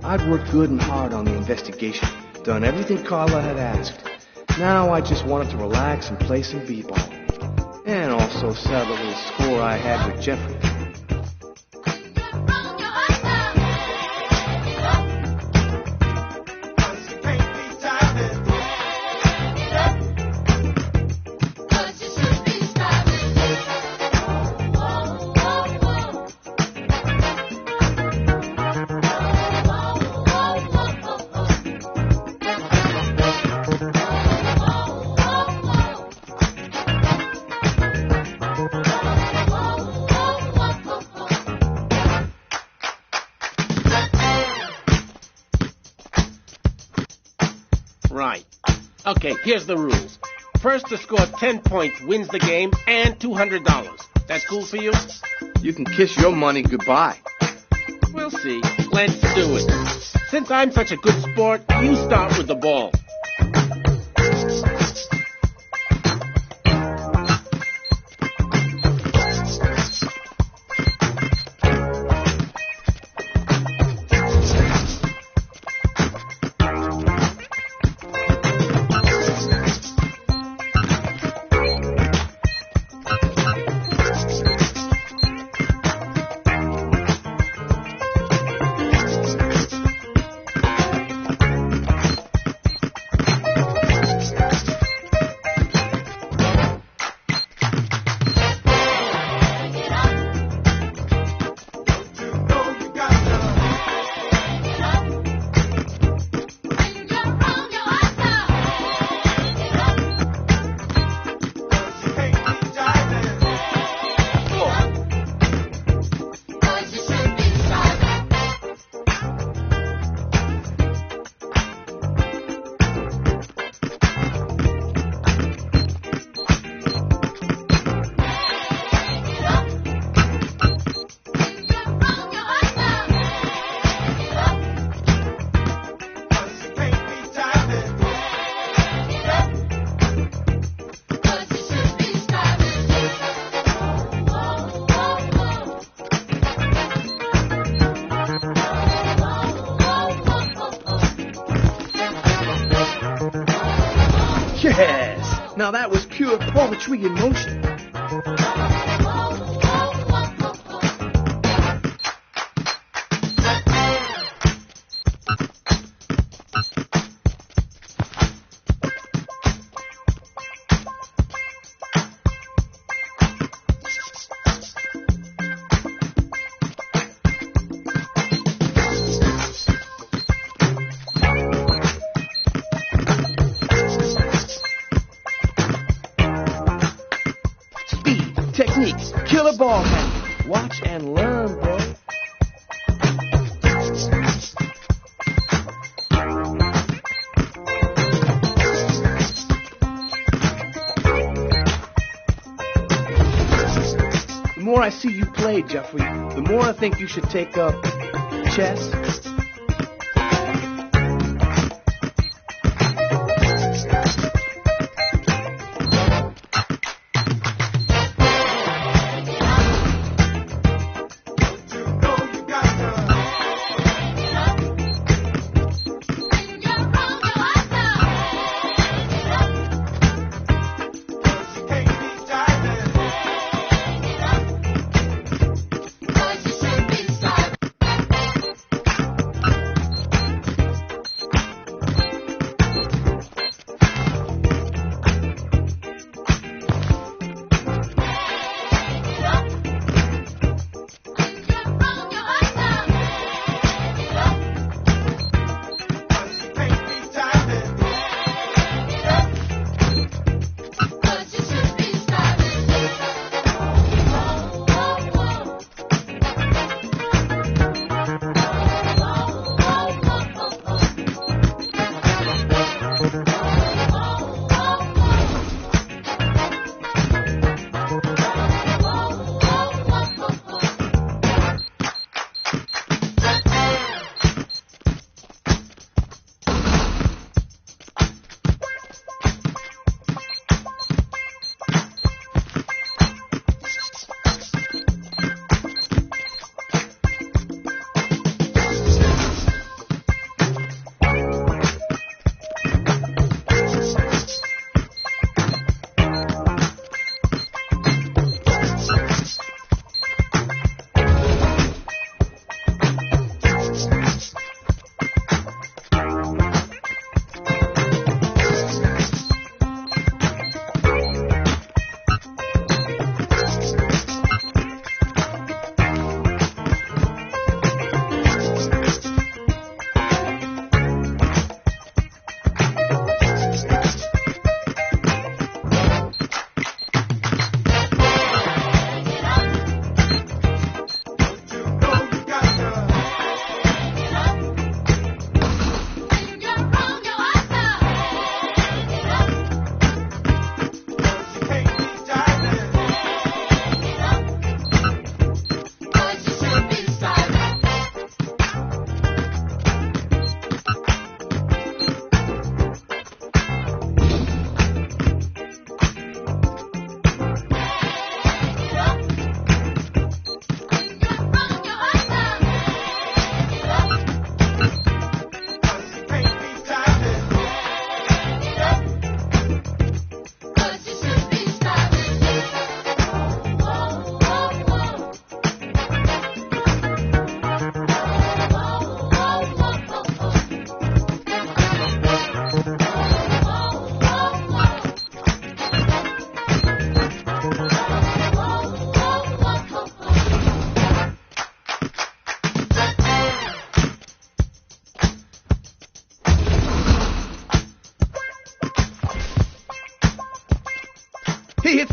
I'd worked good and hard on the investigation, done everything Carla had asked. Now I just wanted to relax and play some b-ball. And also settle the score I had with Jeffrey. Right. Okay, here's the rules. First to score 10 points wins the game and $200. That cool for you? You can kiss your money goodbye. We'll see. Let's do it. Since I'm such a good sport, you start with the ball. Yes! Now that was pure poetry in motion. Techniques, killer ball handling. Watch and learn, bro. The more I see you play, Jeffrey, the more I think you should take up chess.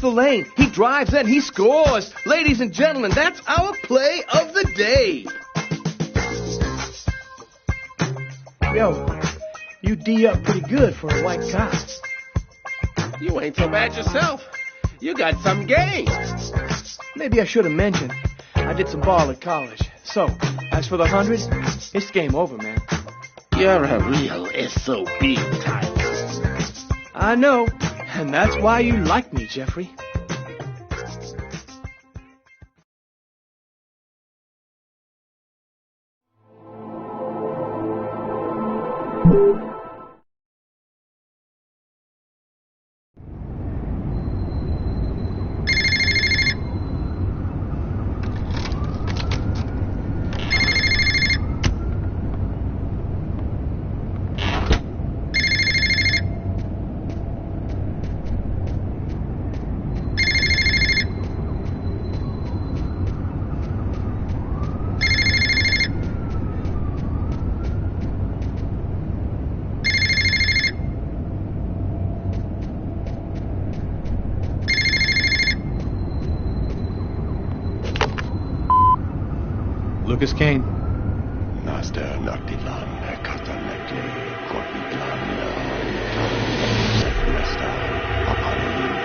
the lane. He drives and he scores. Ladies and gentlemen, that's our play of the day. Yo, you D up pretty good for a white cop. You ain't so bad yourself. You got some game. Maybe I should have mentioned. I did some ball at college. So, as for the 100, it's game over, man. You're a real SOB type. I know, and that's why you like me, Jeffrey. Lucas Kane. Master Noctilan, Katanekle, Korpitlan, Nesta, Apanin,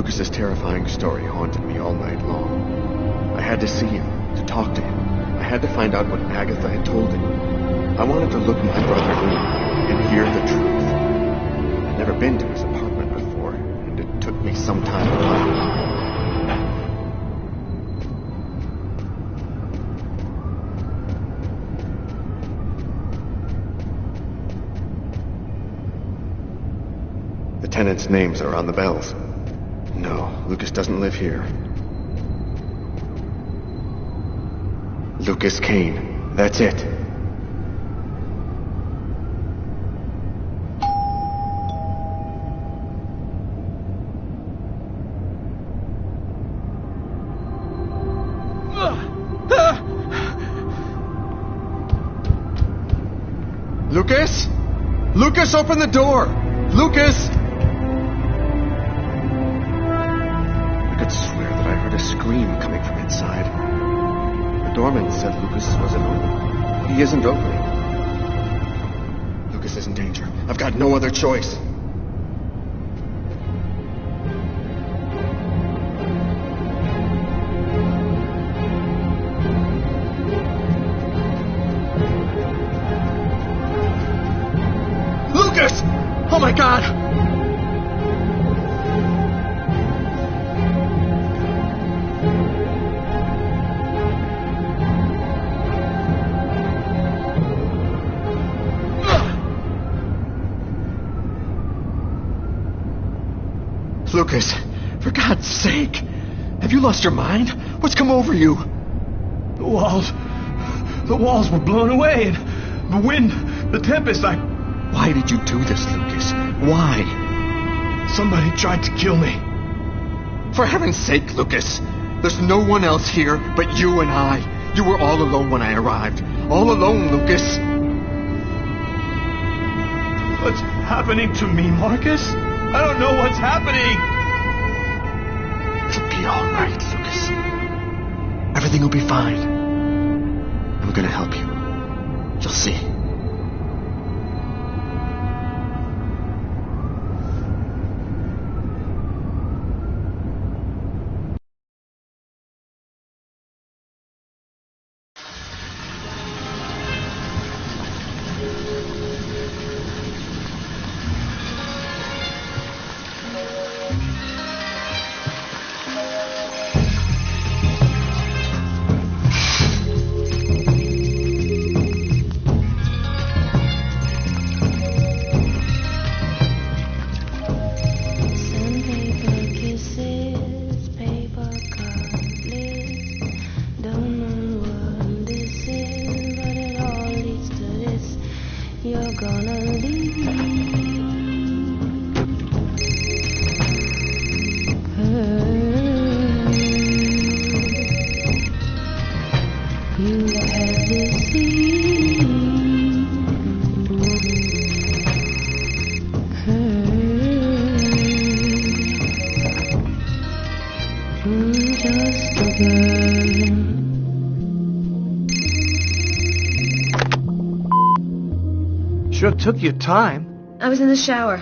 Lucas's terrifying story haunted me all night long. I had to see him, to talk to him. I had to find out what Agatha had told him. I wanted to look my brother in and hear the truth. I'd never been to his apartment before, and it took me some time to find it. The tenants' names are on the bells. No, Lucas doesn't live here. Lucas Kane. That's it. Lucas? Lucas, open the door! Lucas! I could swear that I heard a scream coming from inside. The doorman said Lucas wasn't open. He isn't opening. Lucas is in danger. I've got no other choice. Lucas! Oh my God! Lucas, for God's sake, have you lost your mind? What's come over you? The walls were blown away, and the wind, the tempest, Why did you do this, Lucas? Why? somebody tried to kill me. For heaven's sake, Lucas, there's no one else here but you and I. You were all alone when I arrived. All alone, Lucas. What's happening to me, Marcus? I don't know what's happening. It'll be all right, Lucas. Everything will be fine. I'm gonna help you. You'll see. Sure took your time. I was in the shower.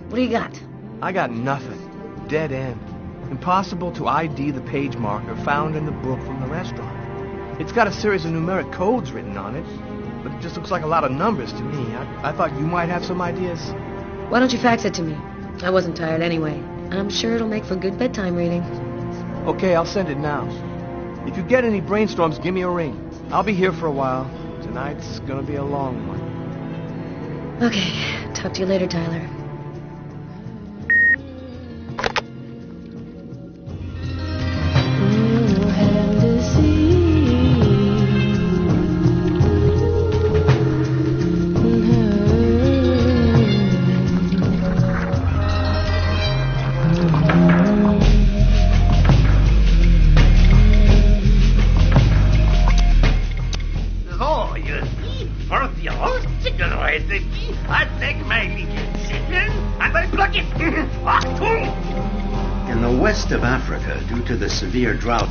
What do you got? I got nothing. Dead end. Impossible to ID the page marker found in the book from the restaurant. It's got a series of numeric codes written on it, but it just looks like a lot of numbers to me. I thought you might have some ideas. Why don't you fax it to me? I wasn't tired anyway. I'm sure it'll make for good bedtime reading. Okay, I'll send it now. If you get any brainstorms, give me a ring. I'll be here for a while. Tonight's gonna be a long one. Okay, talk to you later, Tyler. In the west of Africa, due to the severe drought,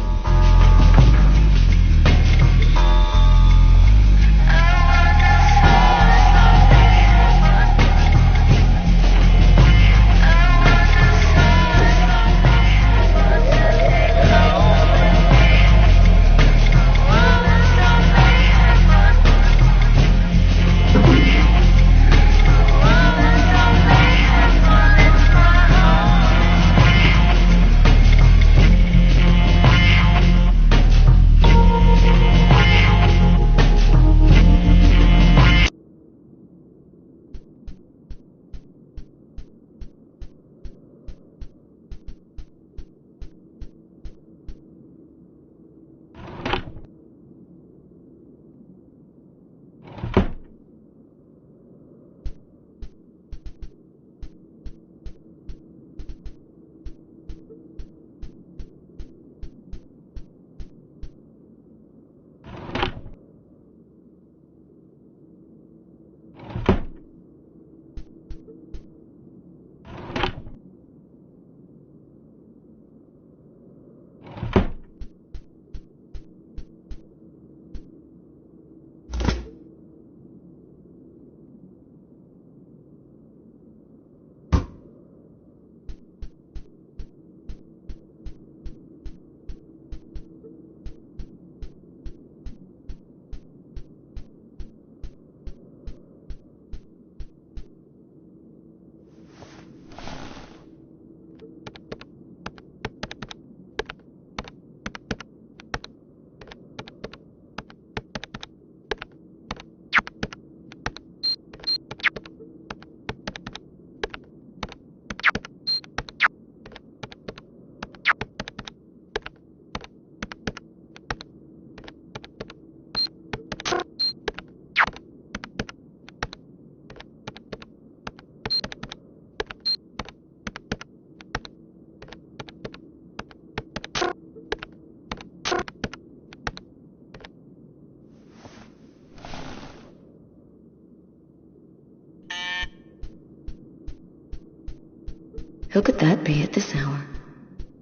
Who could that be at this hour?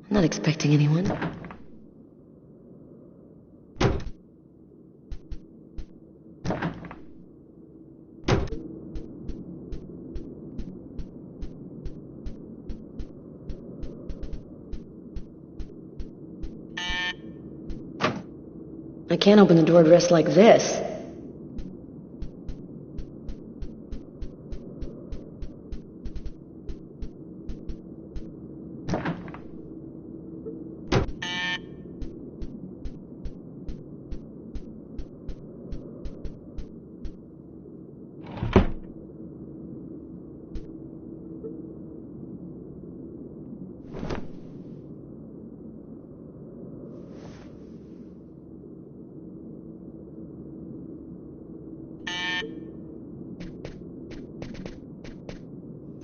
I'm not expecting anyone. I can't open the door dressed like this.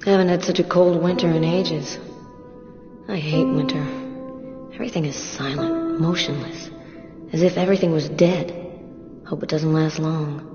I haven't had such a cold winter in ages. I hate winter. Everything is silent, motionless, as if everything was dead. Hope it doesn't last long.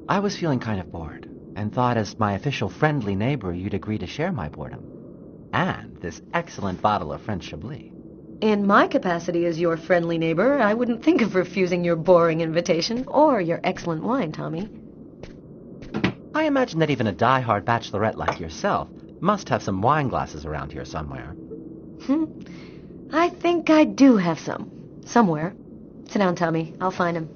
I was feeling kind of bored, and thought as my official friendly neighbor you'd agree to share my boredom. And this excellent bottle of French Chablis. In my capacity as your friendly neighbor, I wouldn't think of refusing your boring invitation or your excellent wine, Tommy. I imagine that even a die-hard bachelorette like yourself must have some wine glasses around here somewhere. I think I do have some. Somewhere. Sit down, Tommy. I'll find him.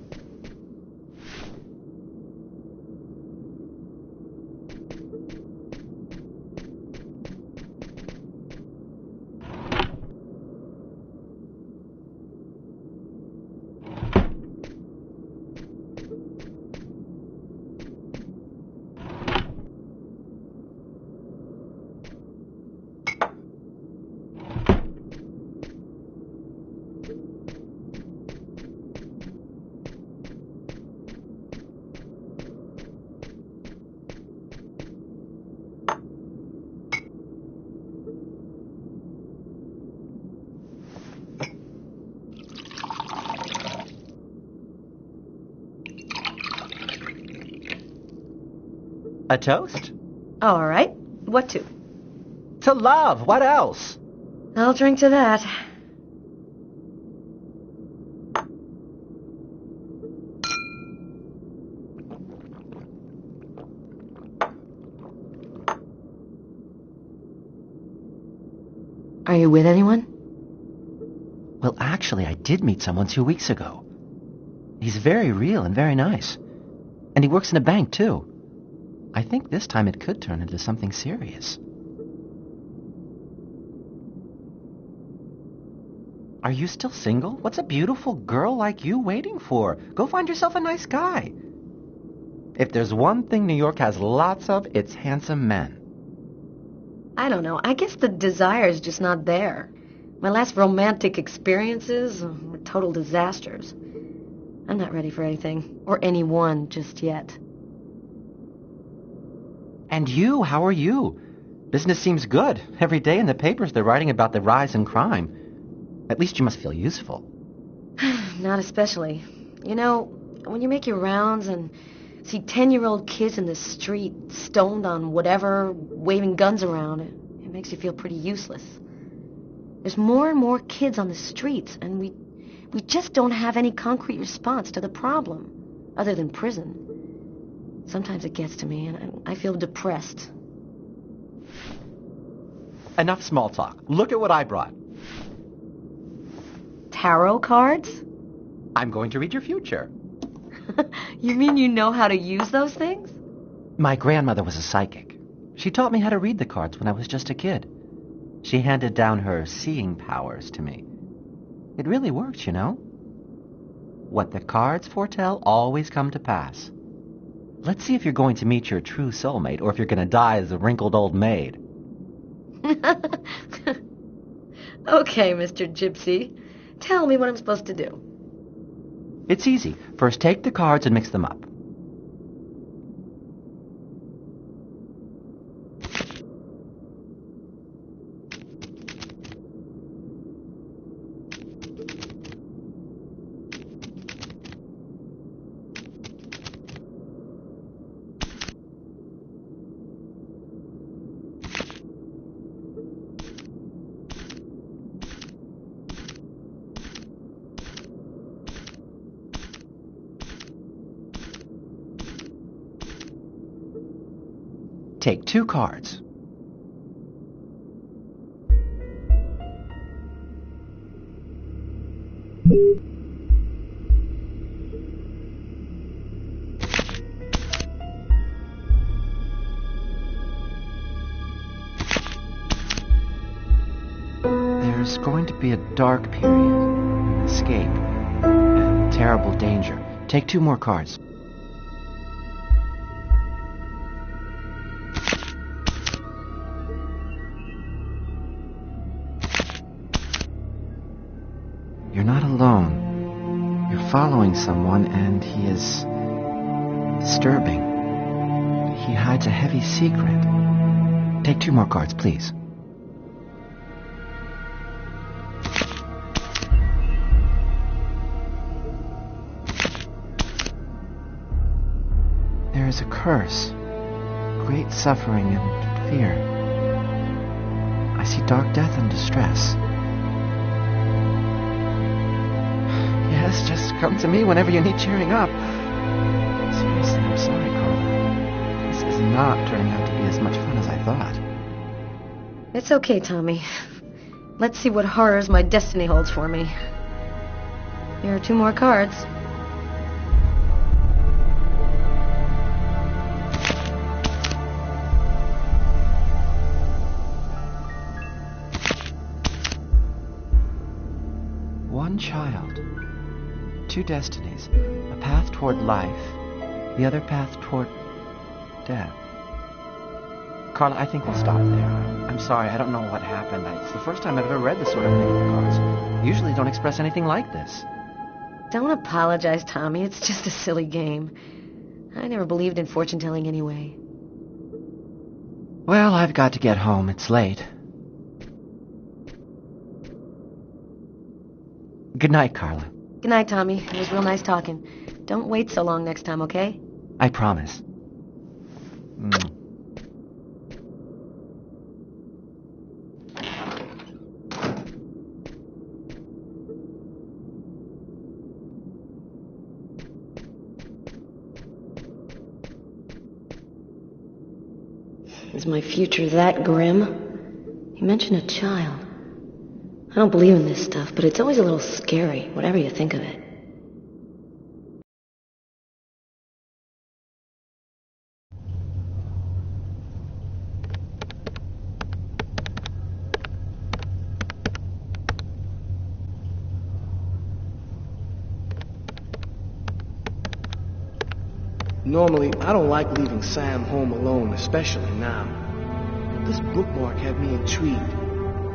A toast? All right. What to? To love. What else? I'll drink to that. Are you with anyone? Well, actually, I did meet someone 2 weeks ago. He's very real and very nice. And he works in a bank, too. I think this time it could turn into something serious. Are you still single? What's a beautiful girl like you waiting for? Go find yourself a nice guy. If there's one thing New York has lots of, it's handsome men. I don't know. I guess the desire's just not there. My last romantic experiences were total disasters. I'm not ready for anything, or anyone just yet. And you, how are you? Business seems good. Every day in the papers they're writing about the rise in crime. At least you must feel useful. Not especially. You know, when you make your rounds and see 10-year-old kids in the street, stoned on whatever, waving guns around, it makes you feel pretty useless. There's more and more kids on the streets, and we just don't have any concrete response to the problem, other than prison. Sometimes it gets to me, and I feel depressed. Enough small talk. Look at what I brought. Tarot cards? I'm going to read your future. You mean you know how to use those things? My grandmother was a psychic. She taught me how to read the cards when I was just a kid. She handed down her seeing powers to me. It really works, you know. What the cards foretell always come to pass. Let's see if you're going to meet your true soulmate, or if you're going to die as a wrinkled old maid. Okay, Mr. Gypsy. Tell me what I'm supposed to do. It's easy. First, take the cards and mix them up. Take 2 cards. There's going to be a dark period, escape, and terrible danger. Take 2 more cards. You're not alone. You're following someone, and he is disturbing. He hides a heavy secret. Take 2 more cards, please. There is a curse, great suffering and fear. I see dark death and distress. Yes, just come to me whenever you need cheering up. Seriously, I'm sorry, Carla. This is not turning out to be as much fun as I thought. It's okay, Tommy. Let's see what horrors my destiny holds for me. Here are 2 more cards. One child, 2 destinies, a path toward life, the other path toward death. Carla, I think we'll stop there. I'm sorry, I don't know what happened. It's the first time I've ever read this sort of thing in the cards. Usually don't express anything like this. Don't apologize, Tommy. It's just a silly game. I never believed in fortune-telling anyway. Well, I've got to get home. It's late. Good night, Carla. Good night, Tommy. It was real nice talking. Don't wait so long next time, okay? I promise. Is my future that grim? You mentioned a child. I don't believe in this stuff, but it's always a little scary, whatever you think of it. Normally, I don't like leaving Sam home alone, especially now. This bookmark had me intrigued.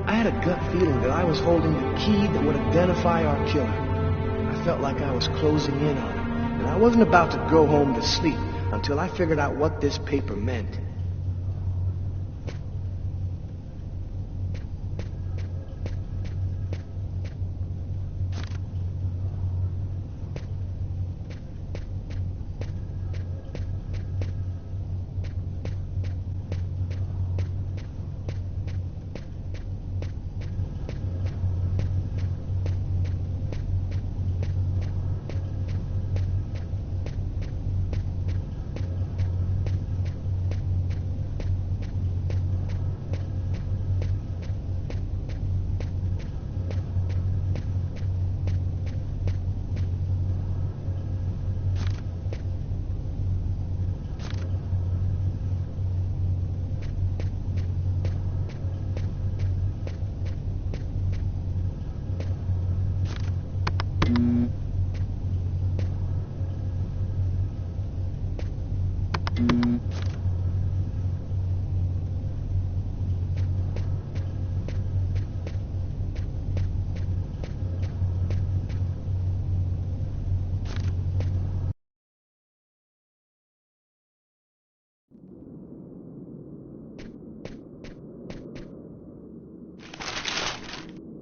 I had a gut feeling that I was holding the key that would identify our killer. I felt like I was closing in on him, and I wasn't about to go home to sleep until I figured out what this paper meant.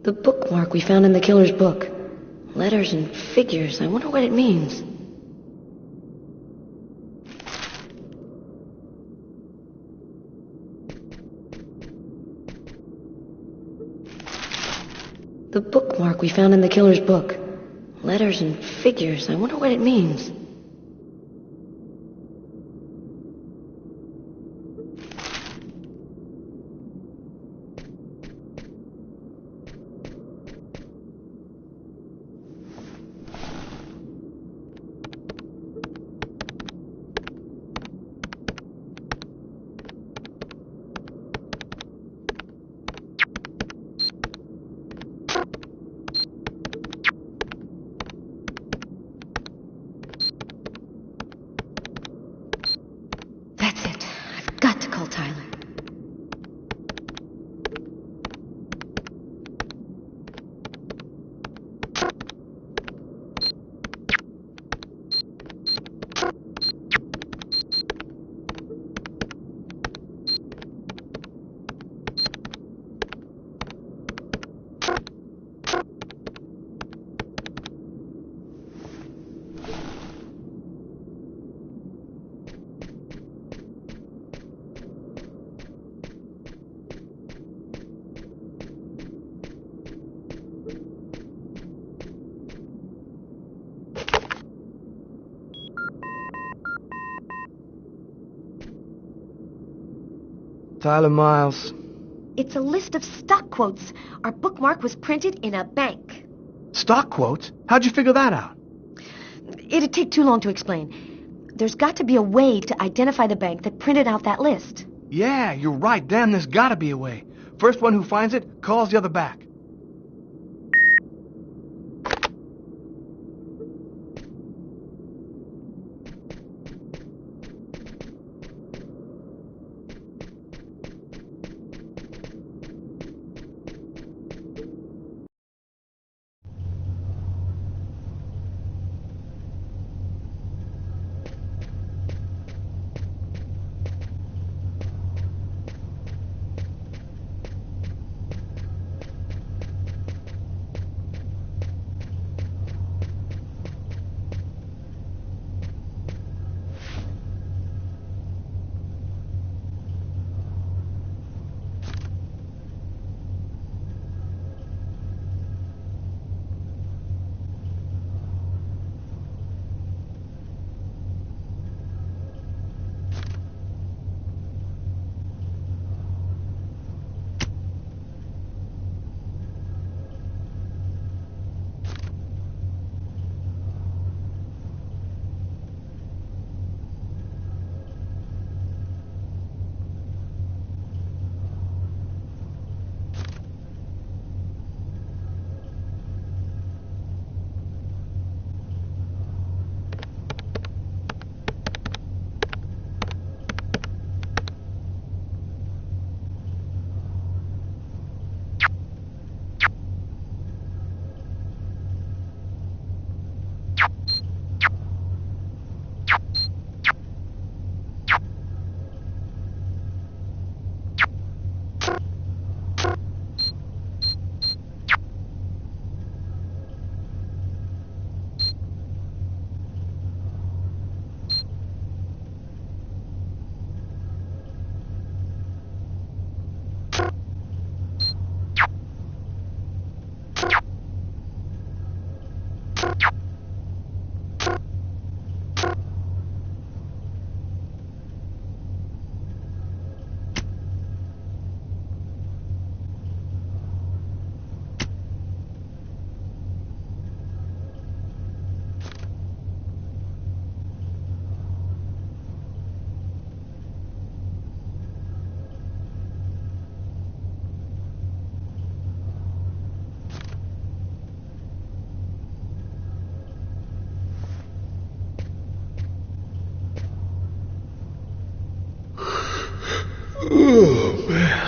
The bookmark we found in the killer's book. Letters and figures. I wonder what it means. The bookmark we found in the killer's book. Letters and figures. I wonder what it means. Tyler Miles. It's a list of stock quotes. Our bookmark was printed in a bank. Stock quotes? How'd you figure that out? It'd take too long to explain. There's got to be a way to identify the bank that printed out that list. Yeah, you're right. Damn, there's gotta be a way. First one who finds it calls the other back. Oh, man.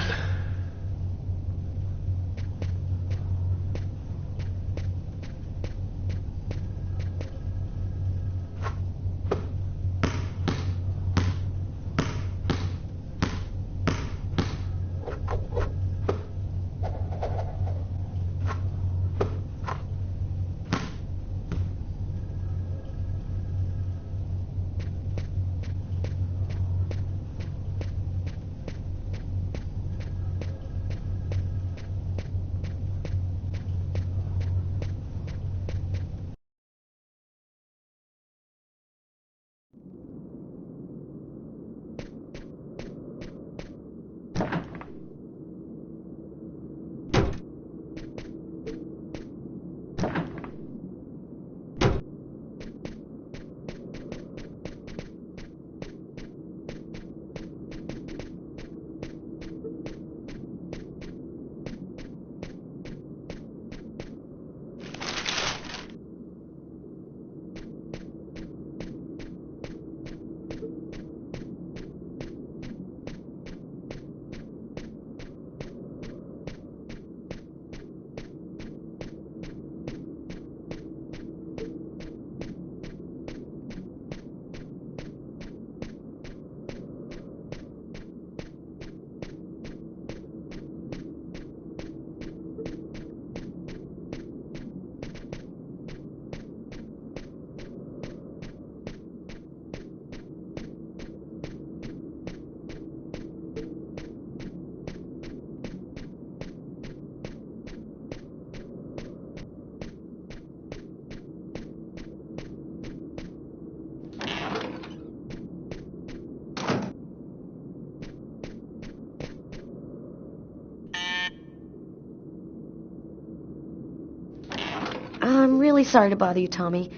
sorry to bother you, Tommy.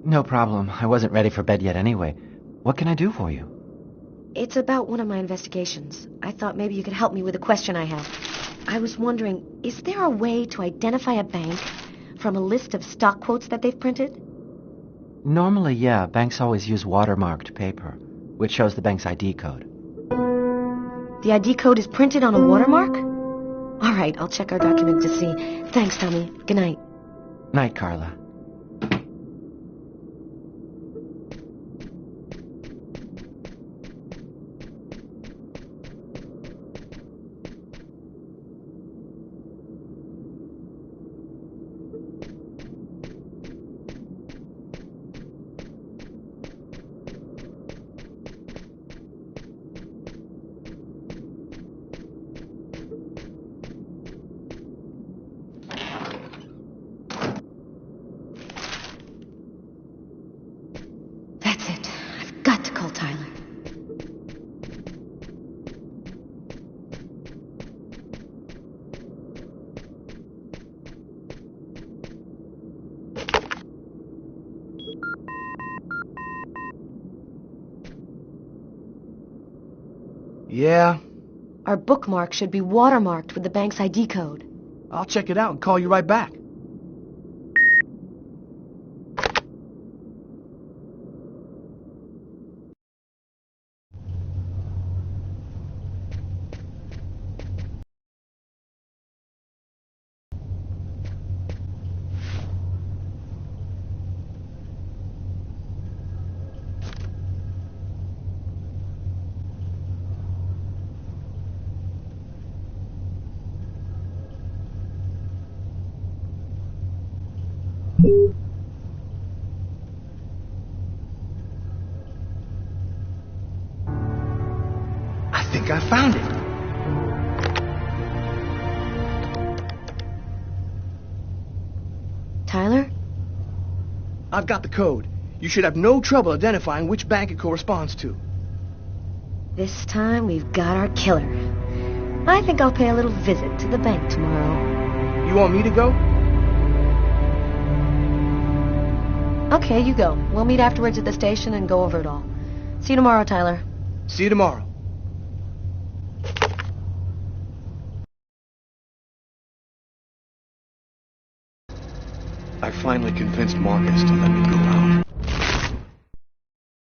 No problem. I wasn't ready for bed yet anyway. What can I do for you? It's about one of my investigations. I thought maybe you could help me with a question I have. I was wondering, is there a way to identify a bank from a list of stock quotes that they've printed? Normally, yeah. Banks always use watermarked paper, which shows the bank's ID code. The ID code is printed on a watermark? All right, I'll check our document to see. Thanks, Tommy. Good night. Night, Carla. That's it. I've got to call Tyler. Yeah? Our bookmark should be watermarked with the bank's ID code. I'll check it out and call you right back. I think I found it. Tyler? I've got the code. You should have no trouble identifying which bank it corresponds to. This time we've got our killer. I think I'll pay a little visit to the bank tomorrow. You want me to go? Okay, you go. We'll meet afterwards at the station and go over it all. See you tomorrow, Tyler. See you tomorrow. I finally convinced Marcus to let me go out.